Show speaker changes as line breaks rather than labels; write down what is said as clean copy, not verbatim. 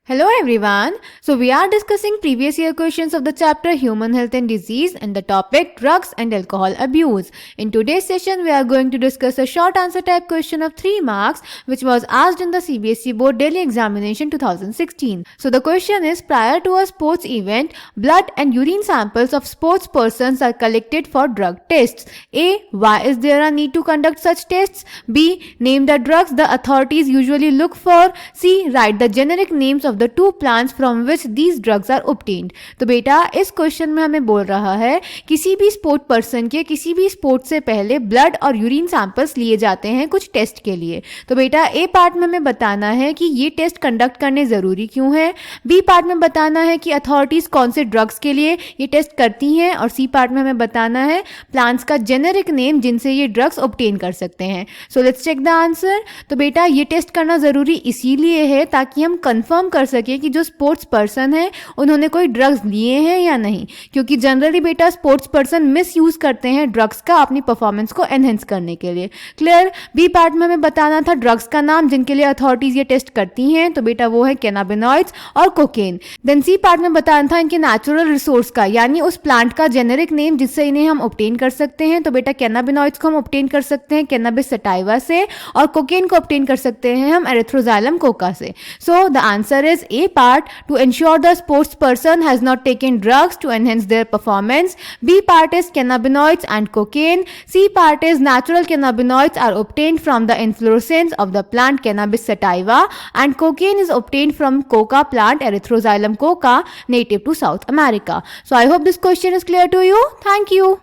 Hello everyone. So we are discussing previous year questions of the chapter Human Health and Disease and the topic Drugs and Alcohol Abuse. In today's session we are going to discuss a short answer type question of 3 marks which was asked in the CBSE Board Daily Examination 2016. So the question is, prior to a sports event, blood and urine samples of sports persons are collected for drug tests. A. Why is there a need to conduct such tests? B. Name the drugs the authorities usually look for. C. Write the generic names of the two plants from which these drugs are obtained. तो बेटा इस question में हमें बोल रहा है किसी भी स्पोर्ट पर्सन के किसी भी स्पोर्ट से पहले ब्लड और यूरिन सैंपल्स लिए जाते हैं कुछ टेस्ट के लिए. तो बेटा ए पार्ट में हमें बताना है कि ये टेस्ट कंडक्ट करने ज़रूरी क्यों है. बी पार्ट में बताना है कि अथॉरिटीज़ कौन से ड्रग्स के लिए ये टेस्ट करती हैं. और सी पार्ट में हमें बताना है प्लांट्स का जेनेरिक नेम जिनसे ये ड्रग्स ऑब्टेन कर सकते हैं. So let's check the answer. तो बेटा ये टेस्ट करना ज़रूरी इसीलिए है ताकि हम कंफर्म कर सके कि जो स्पोर्ट्स पर्सन है उन्होंने कोई ड्रग्स लिए हैं या नहीं, क्योंकि जनरली बेटा स्पोर्ट्स पर्सन मिस यूज करते हैं ड्रग्स का अपनी परफॉर्मेंस को एनहेंस करने के लिए. क्लियर. बी पार्ट में हमें बताना था ड्रग्स का नाम जिनके लिए अथॉरिटीज ये टेस्ट करती हैं. तो बेटा वो है कैनाबिनॉइड्स और कोकेन. देन सी पार्ट में बताना था इनके नेचुरल रिसोर्स का, यानी उस प्लांट का जेनेरिक नेम जिससे इन्हें हम ऑब्टेन कर सकते हैं. तो बेटा कैनाबिनॉइड्स को हम ऑब्टेन कर सकते हैं कैनाबिस सटाइवा से और कोकेन को ऑब्टेन कर सकते हैं हम एरिथ्रोजाइलम कोका से. So the answer is A part, to ensure the sports person has not taken drugs to enhance their performance. B part is cannabinoids and cocaine. C part is natural cannabinoids are obtained from the inflorescence of the plant Cannabis sativa and cocaine is obtained from coca plant Erythroxylum coca native to South America. So I hope this question is clear to you. Thank you.